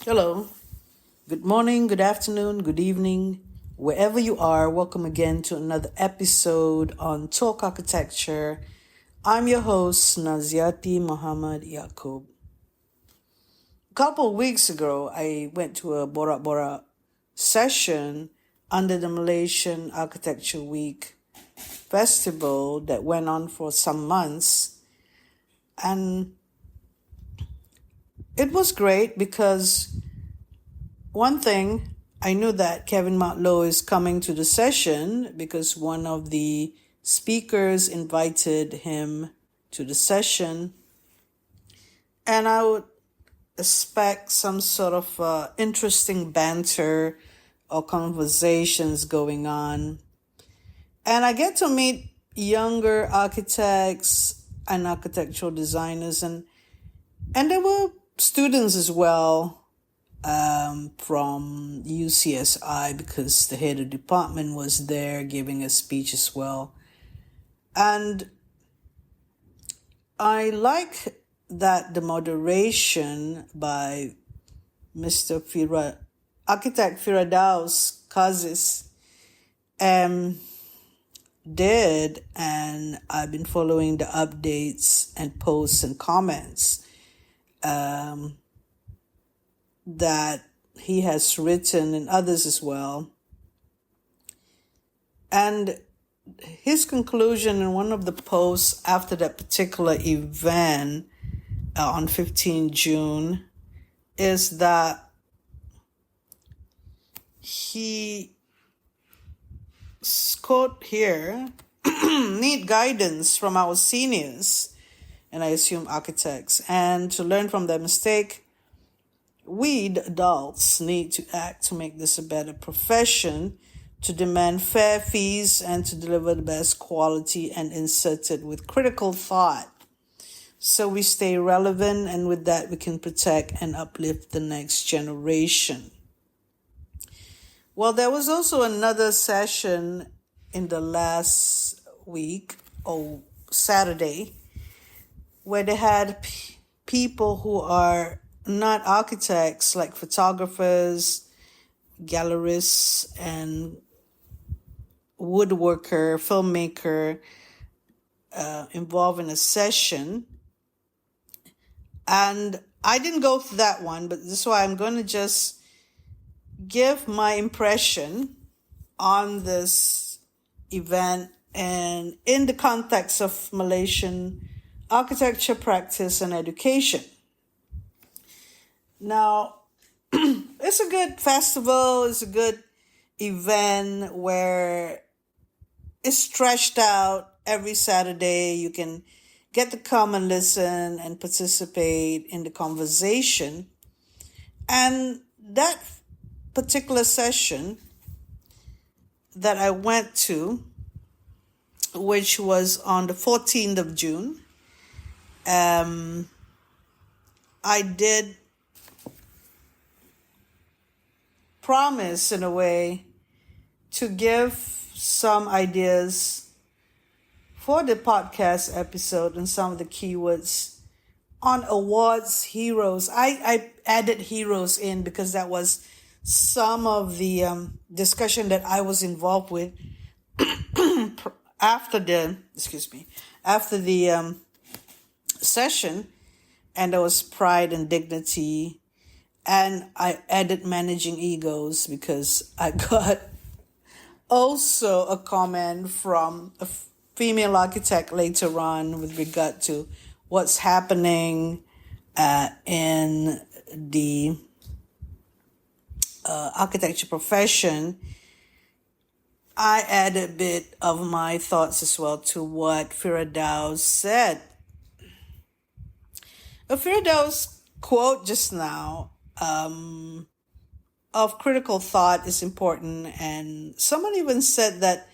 Hello, good morning, good afternoon, good evening, wherever you are. Welcome again to another episode on Talk Architecture. I'm your host, Naziaty Mohd Yaacob. A couple of weeks ago, I went to a Borak Borak session under the Malaysian Architecture Week festival that went on for some months. And it was great because one thing, I knew that Kevin MAW is coming to the session because one of the speakers invited him to the session. And I would expect some sort of interesting banter or conversations going on. And I get to meet younger architects and architectural designers, and there were students as well from UCSI because the head of department was there giving a speech as well. And I like that the moderation by Architect Firdaus Kazis did, and I've been following the updates and posts and comments that he has written and others as well. And his conclusion in one of the posts after that particular event on 15 June is that he, quote here, need guidance from our seniors, and I assume architects, and to learn from their mistake. We, the adults, need to act to make this a better profession, to demand fair fees, and to deliver the best quality and insert it with critical thought. So we stay relevant, and with that we can protect and uplift the next generation. Well, there was also another session in the last week, Saturday, where they had people who are not architects, like photographers, gallerists, and woodworker, filmmaker, involved in a session. And I didn't go to that one, but this is why I'm going to just give my impression on this event and in the context of Malaysian architecture practice and education. Now, it's a good festival, it's a good event where it's stretched out every Saturday. You can get to come and listen and participate in the conversation. And that particular session that I went to, which was on the 14th of June, I did promise, in a way, to give some ideas for the podcast episode and some of the keywords on awards, heroes. I added heroes in because that was some of the discussion that I was involved with after the session, and there was pride and dignity. And I added managing egos because I got also a comment from a female architect later on with regard to what's happening in the architecture profession. I added a bit of my thoughts as well to what Firdaus said. Firdaus' quote just now of critical thought is important, and someone even said that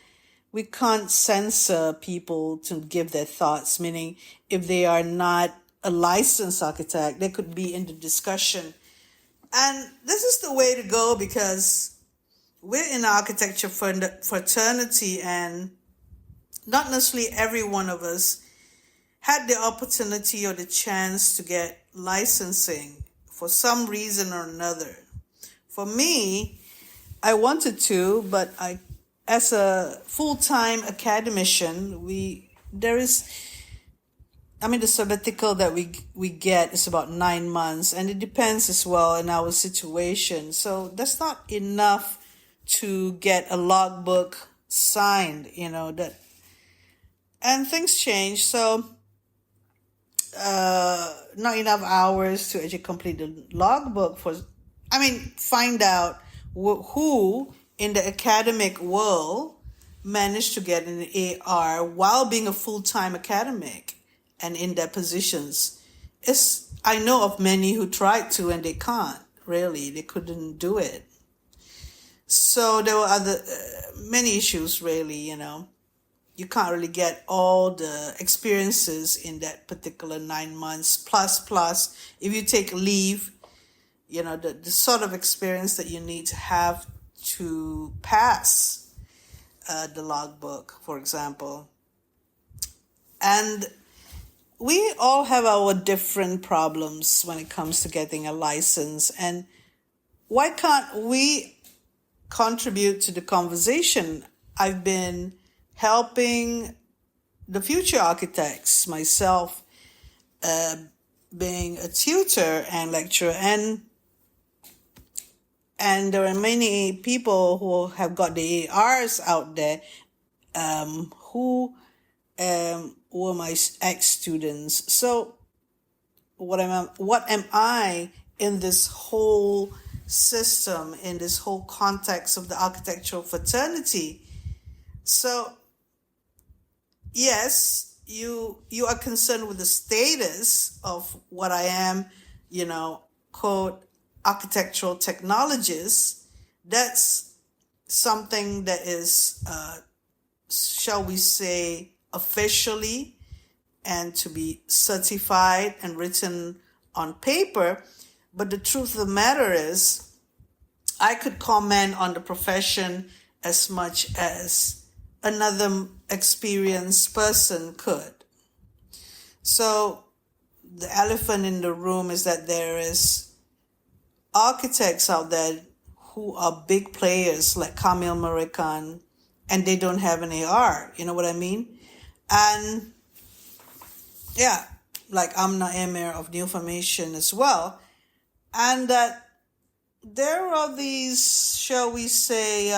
we can't censor people to give their thoughts, meaning if they are not a licensed architect, they could be in the discussion. And this is the way to go because we're in architecture fraternity, and not necessarily every one of us had the opportunity or the chance to get licensing for some reason or another. For me, I wanted to, but as a full-time academician, the sabbatical that we get is about 9 months, and it depends as well in our situation. So that's not enough to get a logbook signed, and things change. So not enough hours to actually complete the logbook find out who in the academic world managed to get an AR while being a full-time academic and in their positions. I know of many who tried to and they can't, really. They couldn't do it. So there were many issues, really, You can't really get all the experiences in that particular 9 months. Plus, if you take leave, the sort of experience that you need to have to pass the logbook, for example. And we all have our different problems when it comes to getting a license. And why can't we contribute to the conversation? I've been helping the future architects myself, being a tutor and lecturer, and there are many people who have got the ARs out there who were my ex-students. So what am I in this whole system, in this whole context of the architectural fraternity? So yes, you are concerned with the status of what I am, quote, architectural technologist. That's something that is, shall we say, officially and to be certified and written on paper. But the truth of the matter is, I could comment on the profession as much as another experienced person could. So the elephant in the room is that there is architects out there who are big players like Kamil Marikan, and they don't have an AR. You know what I mean? And yeah, like Amna Emir of New Formation as well. And that there are these, shall we say,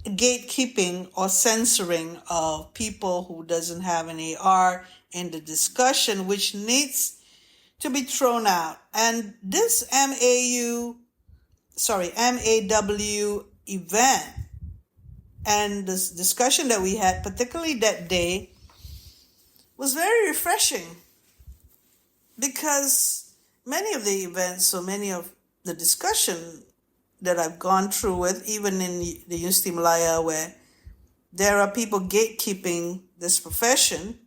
gatekeeping or censoring of people who doesn't have an AR in the discussion, which needs to be thrown out. And this MAW event and this discussion that we had, particularly that day, was very refreshing, because many of the events or many of the discussion that I've gone through with, even in the University of Malaya, where there are people gatekeeping this profession,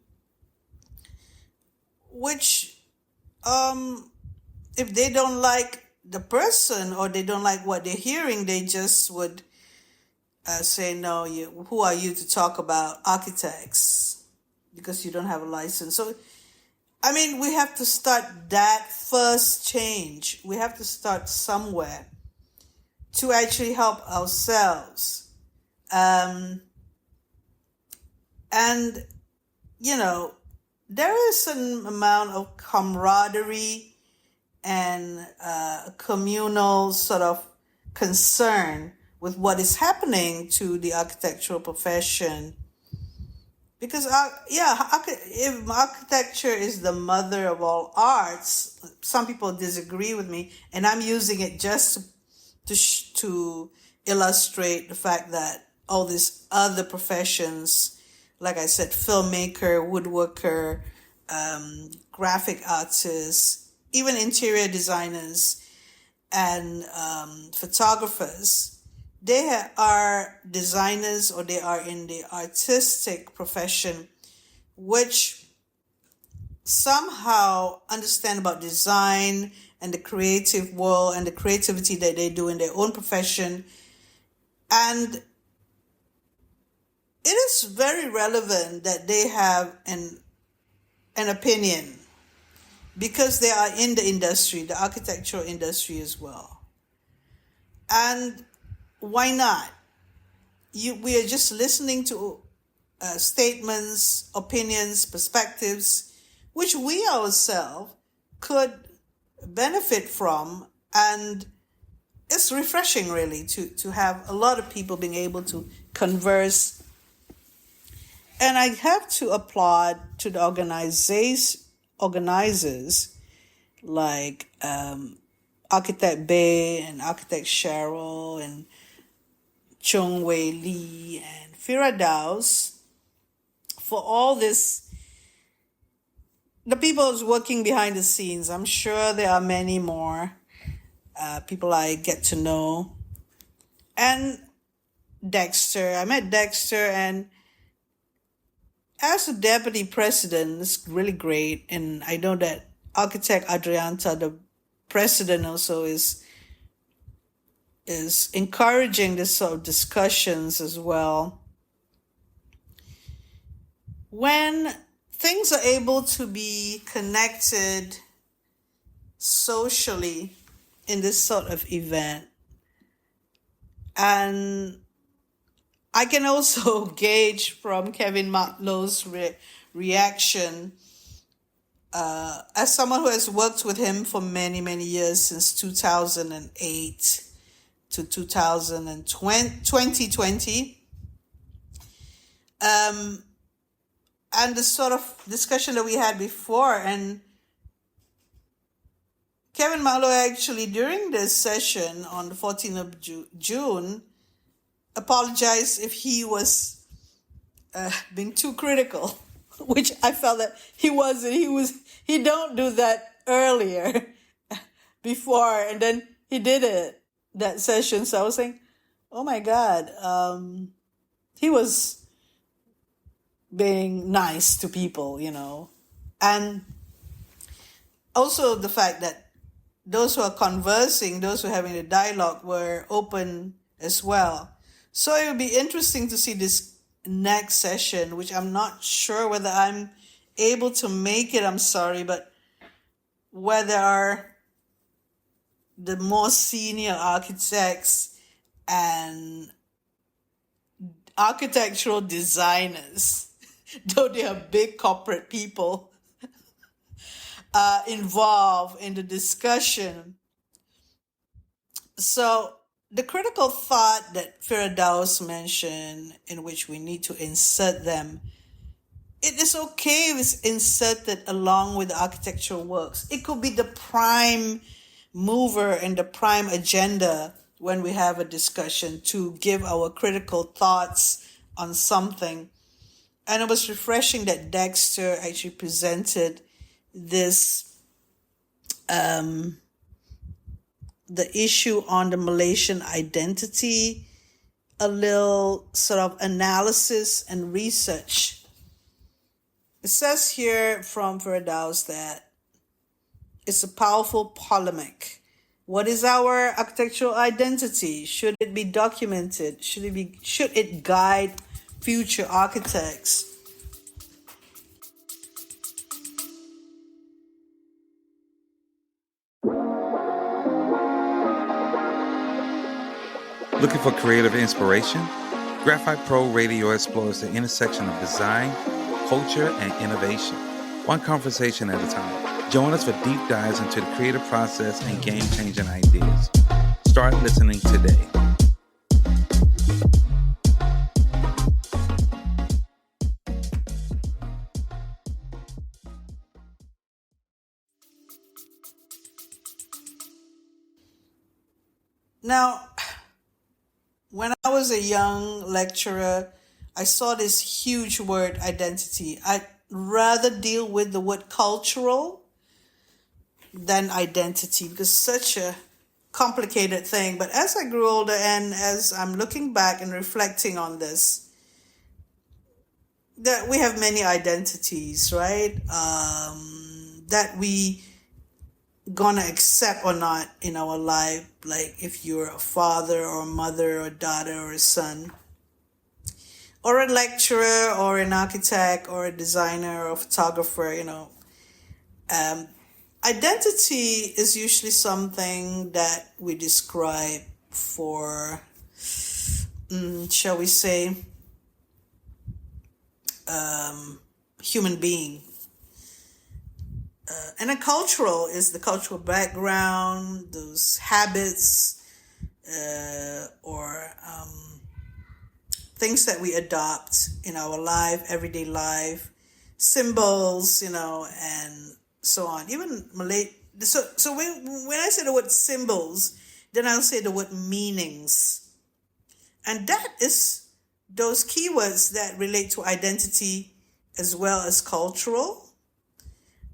which if they don't like the person or they don't like what they're hearing, they just would say, no, who are you to talk about architects because you don't have a license? So, we have to start that first change. We have to start somewhere to actually help ourselves. And, there is an amount of camaraderie and communal sort of concern with what is happening to the architectural profession. Because, if architecture is the mother of all arts, some people disagree with me, and I'm using it just to illustrate the fact that all these other professions, like I said, filmmaker, woodworker, graphic artists, even interior designers and photographers, they are designers or they are in the artistic profession, which somehow understand about design and the creative world and the creativity that they do in their own profession. And it is very relevant that they have an opinion because they are in the industry, the architectural industry as well. And why not? We are just listening to statements, opinions, perspectives, which we ourselves could benefit from. And it's refreshing, really, to have a lot of people being able to converse. And I have to applaud to the organizers like Architect Bay and Architect Cheryl and Chung Wei Lee and Firadaus for all this. The people who's working behind the scenes, I'm sure there are many more people I get to know. And Dexter, I met Dexter, and as a deputy president, it's really great. And I know that Architect Adrianta, the president, also is encouraging this sort of discussions as well. When things are able to be connected socially in this sort of event, and I can also gauge from Kevin Matlow's reaction as someone who has worked with him for many, many years, since 2008 to 2020. And the sort of discussion that we had before. And Kevin Matlow actually, during this session on the 14th of June, apologized if he was being too critical, which I felt that he wasn't. He don't do that earlier before, and then he did it that session. So I was saying, oh my God, he was being nice to people, and also the fact that those who are conversing, those who are having a dialogue, were open as well. So it would be interesting to see this next session, which I'm not sure whether I'm able to make it. I'm sorry, but whether the more senior architects and architectural designers, though they are big corporate people, involved in the discussion. So the critical thought that Firdaus mentioned, in which we need to insert them, it is okay if it's inserted along with the architectural works. It could be the prime mover and the prime agenda when we have a discussion to give our critical thoughts on something. And it was refreshing that Dexter actually presented this, the issue on the Malaysian identity, a little sort of analysis and research. It says here from Firdaus that it's a powerful polemic. What is our architectural identity? Should it be documented? Should it guide future architects? Looking for creative inspiration? Graphite Pro Radio explores the intersection of design, culture, and innovation, one conversation at a time. Join us for deep dives into the creative process and game-changing ideas. Start listening today. Now, when I was a young lecturer, I saw this huge word, identity. I'd rather deal with the word cultural than identity, because it's such a complicated thing. But as I grew older and as I'm looking back and reflecting on this, that we have many identities, right? That we gonna accept or not in our life, like if you're a father or a mother or a daughter or a son, or a lecturer or an architect or a designer or a photographer, identity is usually something that we describe for, shall we say, human being. And a cultural is the cultural background, those habits, or things that we adopt in our life, everyday life, symbols, and so on. Even Malay. So when I say the word symbols, then I'll say the word meanings, and that is those keywords that relate to identity as well as cultural.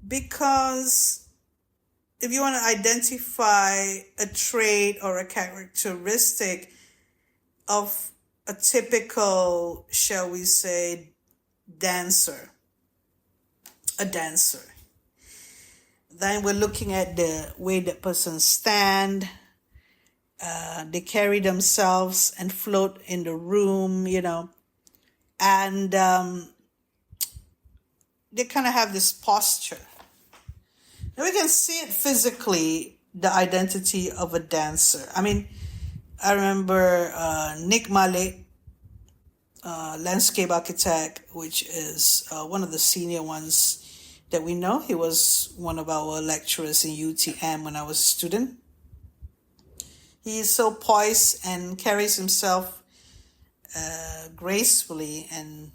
Because if you want to identify a trait or a characteristic of a typical, shall we say, a dancer, then we're looking at the way that person stand, they carry themselves and float in the room, and they kind of have this posture. Now we can see it physically, the identity of a dancer. I mean, I remember Nick Malay, landscape architect, which is one of the senior ones that we know. He was one of our lecturers in UTM when I was a student. He is so poised and carries himself gracefully, and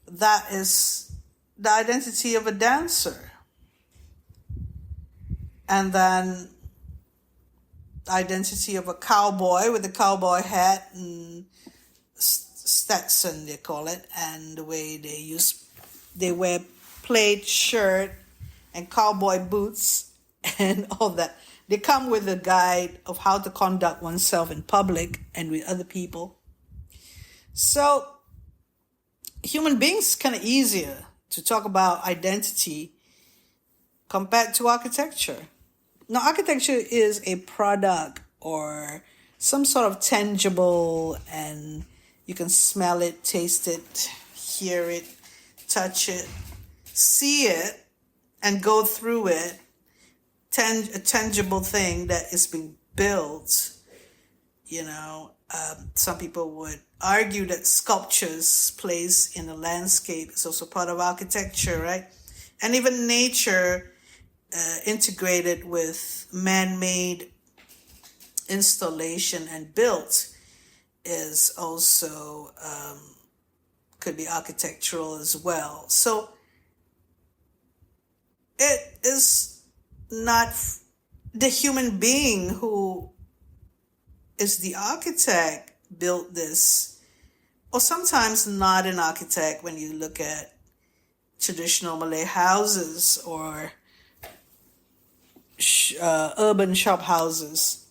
that is the identity of a dancer. And then identity of a cowboy with a cowboy hat and Stetson, they call it, and the way they wear plaid shirt and cowboy boots and all that. They come with a guide of how to conduct oneself in public and with other people. So human beings kind of easier to talk about identity compared to architecture. Now, architecture is a product or some sort of tangible, and you can smell it, taste it, hear it, touch it, see it, and go through it. A tangible thing that is being built. Some people would argue that sculpture's place in a landscape is also part of architecture, right? And even nature integrated with man-made installation and built is also could be architectural as well. So it is not the human being who is the architect built this, or sometimes not an architect when you look at traditional Malay houses or urban shop houses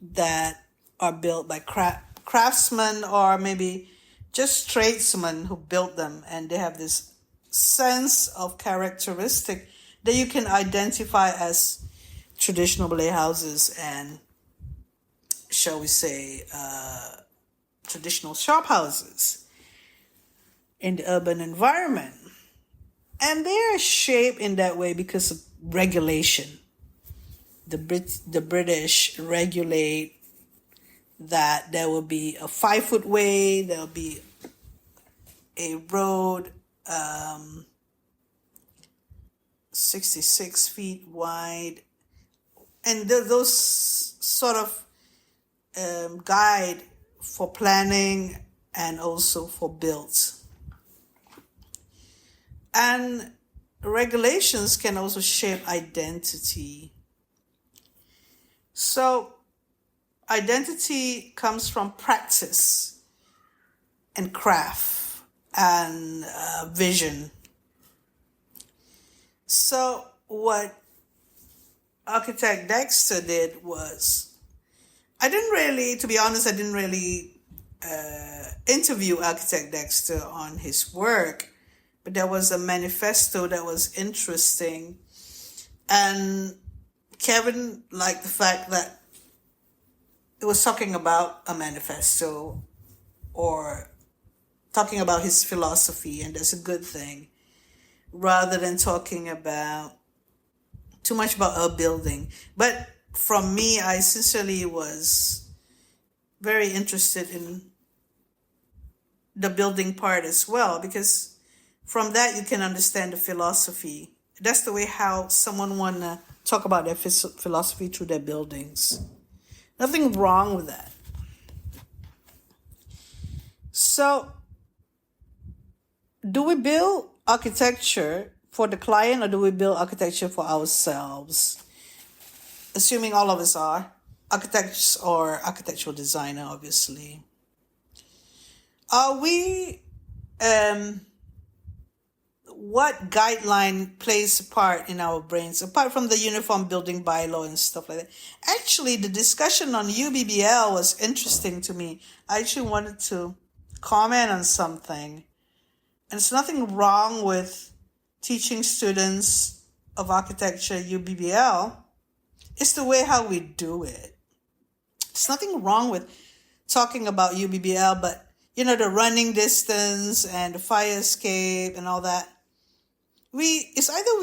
that are built by craftsmen or maybe just tradesmen who built them, and they have this sense of characteristic that you can identify as traditional Malay houses and, shall we say, traditional shop houses in the urban environment. And they are shaped in that way because of regulation. The British regulate that there will be a 5-foot way, there will be a road 66 feet wide, and those sort of guide for planning and also for build. And regulations can also shape identity. So identity comes from practice and craft and vision. So what architect Dexter did was, I didn't really interview architect Dexter on his work, but there was a manifesto that was interesting, and Kevin liked the fact that it was talking about a manifesto or talking about his philosophy, and that's a good thing, rather than talking about too much about a building. But from me, I sincerely was very interested in the building part as well, because from that you can understand the philosophy. That's the way how someone want to talk about their philosophy through their buildings. Nothing wrong with that. So, do we build architecture for the client, or do we build architecture for ourselves? Assuming all of us are architects or architectural designer, obviously. Are we, what guideline plays a part in our brains, apart from the uniform building bylaw and stuff like that? Actually, the discussion on UBBL was interesting to me. I actually wanted to comment on something. And it's nothing wrong with teaching students of architecture UBBL. It's the way how we do it. There's nothing wrong with talking about UBBL, but the running distance and the fire escape and all that. It's either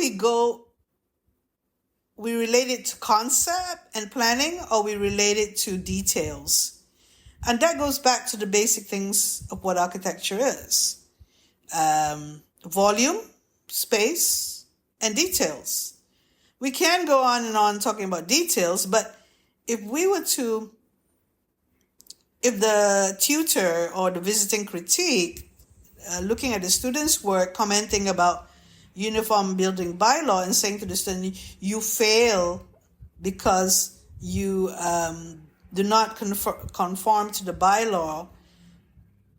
we relate it to concept and planning, or we relate it to details. And that goes back to the basic things of what architecture is. Volume, space, and details. We can go on and on talking about details, but if the tutor or the visiting critique, looking at the student's work, commenting about uniform building bylaw and saying to the student, you fail because you do not conform to the bylaw.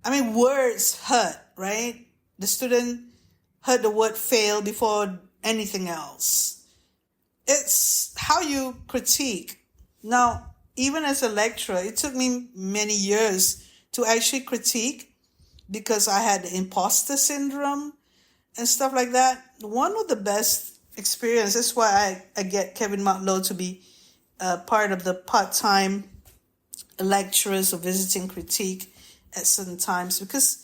I mean, words hurt, right? The student heard the word fail before anything else. It's how you critique. Now, even as a lecturer, it took me many years to actually critique, because I had the imposter syndrome and stuff like that. One of the best experiences, that's why I get Kevin Matlow to be part of the part-time lecturers or visiting critique at certain times, because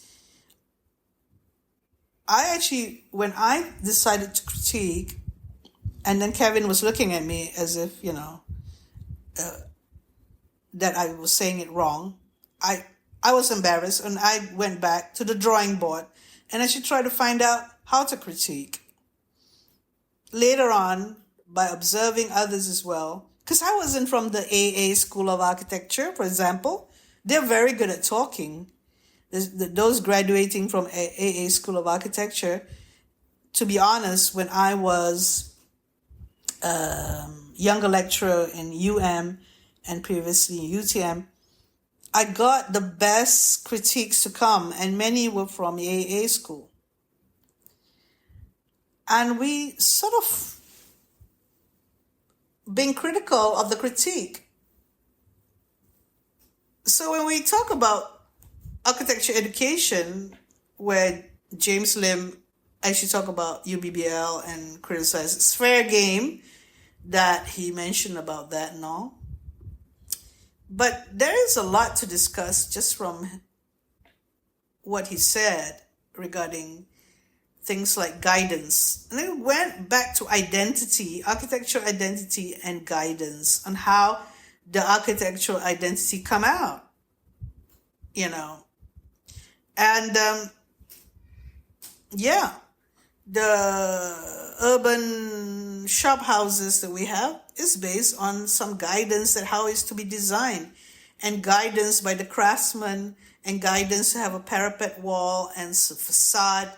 when I decided to critique, and then Kevin was looking at me as if, that I was saying it wrong, I was embarrassed, and I went back to the drawing board, and I should try to find out how to critique. Later on, by observing others as well, because I wasn't from the AA School of Architecture, for example. They're very good at talking. Those graduating from AA School of Architecture, to be honest, when I was younger lecturer in UM and previously in UTM, I got the best critiques to come, and many were from the AA school. And we sort of being critical of the critique. So when we talk about architecture education, where James Lim actually talk about UBBL and criticize, it's fair game that he mentioned about that and all. But there is a lot to discuss just from what he said regarding things like guidance. And then we went back to identity, architectural identity and guidance, on how the architectural identity come out, And, the urban shop houses that we have is based on some guidance that how it's to be designed, and guidance by the craftsman, and guidance to have a parapet wall and facade,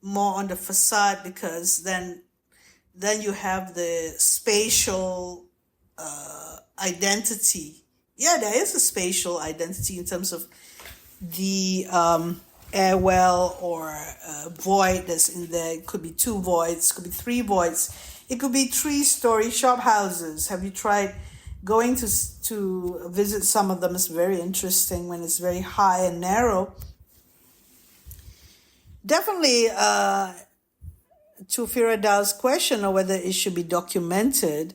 more on the facade, because then you have the spatial identity. Yeah, there is a spatial identity in terms of the air well or void that's in there. It could be 2 voids, could be 3 voids. It could be 3-story shop houses. Have you tried going to visit some of them? It's very interesting when it's very high and narrow. Definitely, to Firadau's question of whether it should be documented,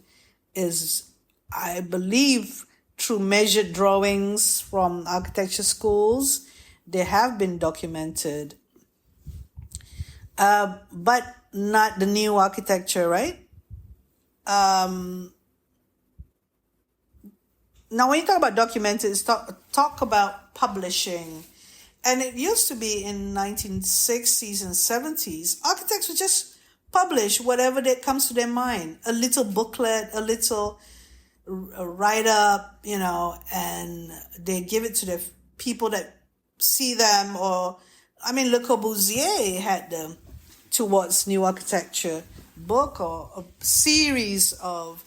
is, I believe, through measured drawings from architecture schools They have been documented, but not the new architecture, right? Now, when you talk about documented, it's talk about publishing. And it used to be in 1960s and 70s, architects would just publish whatever that comes to their mind. A little booklet, a little write-up, and they give it to the people that see them. Or, Le Corbusier had the Towards New Architecture book, or a series of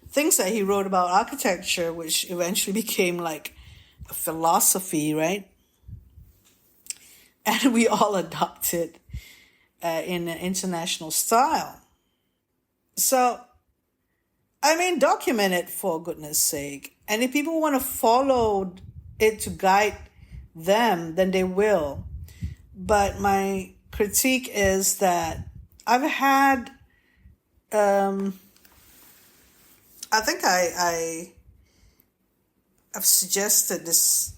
things that he wrote about architecture, which eventually became like a philosophy, right? And we all adopted in an international style. So, document it for goodness sake. And if people want to follow it to guide them, then they will. But my critique is that I've had, I think I've suggested this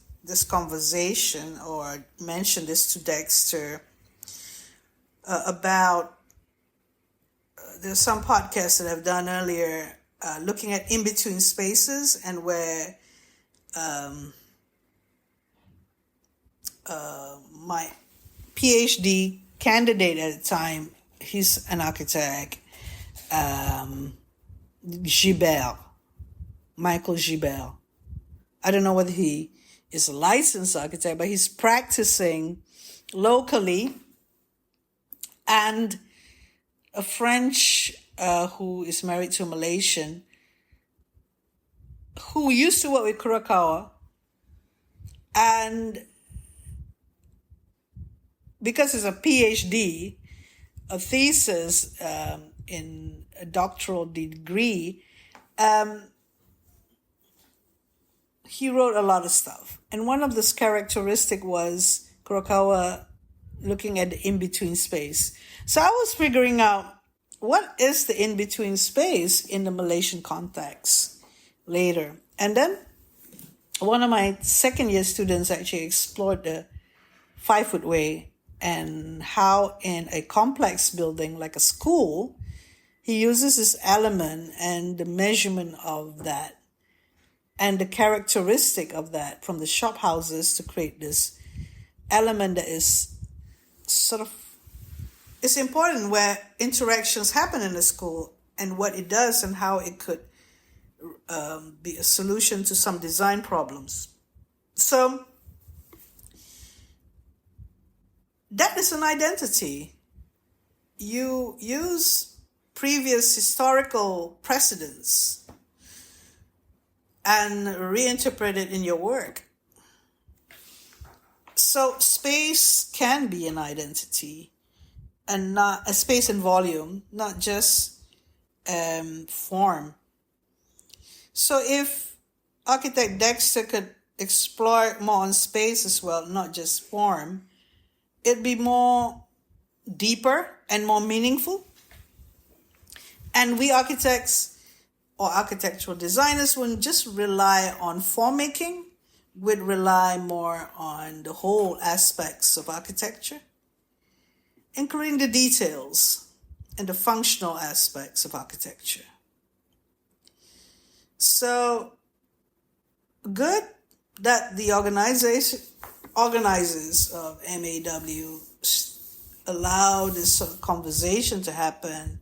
conversation, or mentioned this to Dexter, about there's some podcasts that I've done earlier looking at in-between spaces, and where my PhD candidate at the time, he's an architect, Michael Gibert. I don't know whether he is a licensed architect, but he's practicing locally. And a French who is married to a Malaysian, who used to work with Kurokawa, and because it's a PhD, a thesis in a doctoral degree, he wrote a lot of stuff. And one of this characteristic was Kurokawa looking at the in-between space. So I was figuring out, what is the in-between space in the Malaysian context later. And then one of my second year students actually explored the 5-foot way, and how in a complex building like a school, he uses this element and the measurement of that and the characteristic of that from the shop houses to create this element that is sort of, it's important where interactions happen in the school and what it does and how it could be a solution to some design problems. So that is an identity. You use previous historical precedents and reinterpret it in your work. So space can be an identity, and not a space and volume, not just form. So if architect Dexter could explore more on space as well, not just form, it'd be more deeper and more meaningful. And we architects or architectural designers wouldn't just rely on form making, we'd rely more on the whole aspects of architecture, including the details and the functional aspects of architecture. So good that the organizers of MAW allow this sort of conversation to happen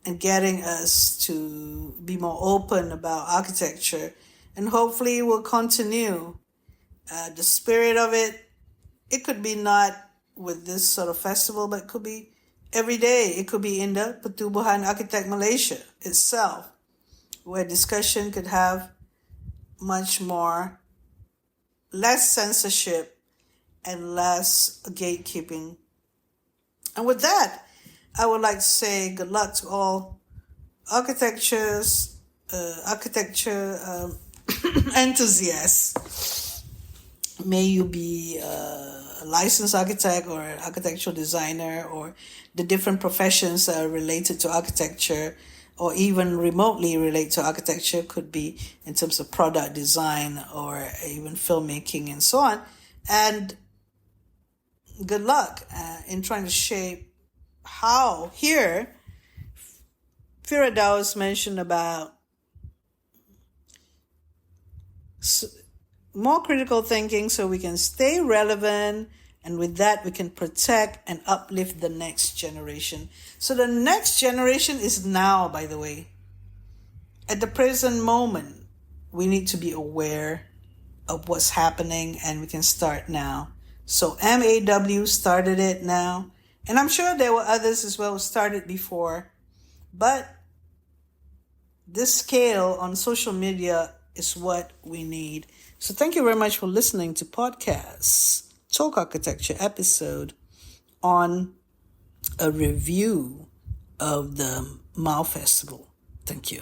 and getting us to be more open about architecture, and hopefully will continue. The spirit of it could be not with this sort of festival, but it could be every day. It could be in the Pertubuhan Architect Malaysia itself, where discussion could have much more, less censorship and less gatekeeping. And with that, I would like to say good luck to all architecture enthusiasts. May you be a licensed architect or an architectural designer, or the different professions that are related to architecture, or even remotely relate to architecture, could be in terms of product design or even filmmaking and so on. And good luck in trying to shape how here Firdaus mentioned about more critical thinking so we can stay relevant, and with that we can protect and uplift the next generation. So the next generation is now, by the way. At the present moment, we need to be aware of what's happening, and we can start now. So MAW started it now, and I'm sure there were others as well who started before, but this scale on social media is what we need. So thank you very much for listening to podcast Talk Architecture episode on a review of the MAW Festival. Thank you.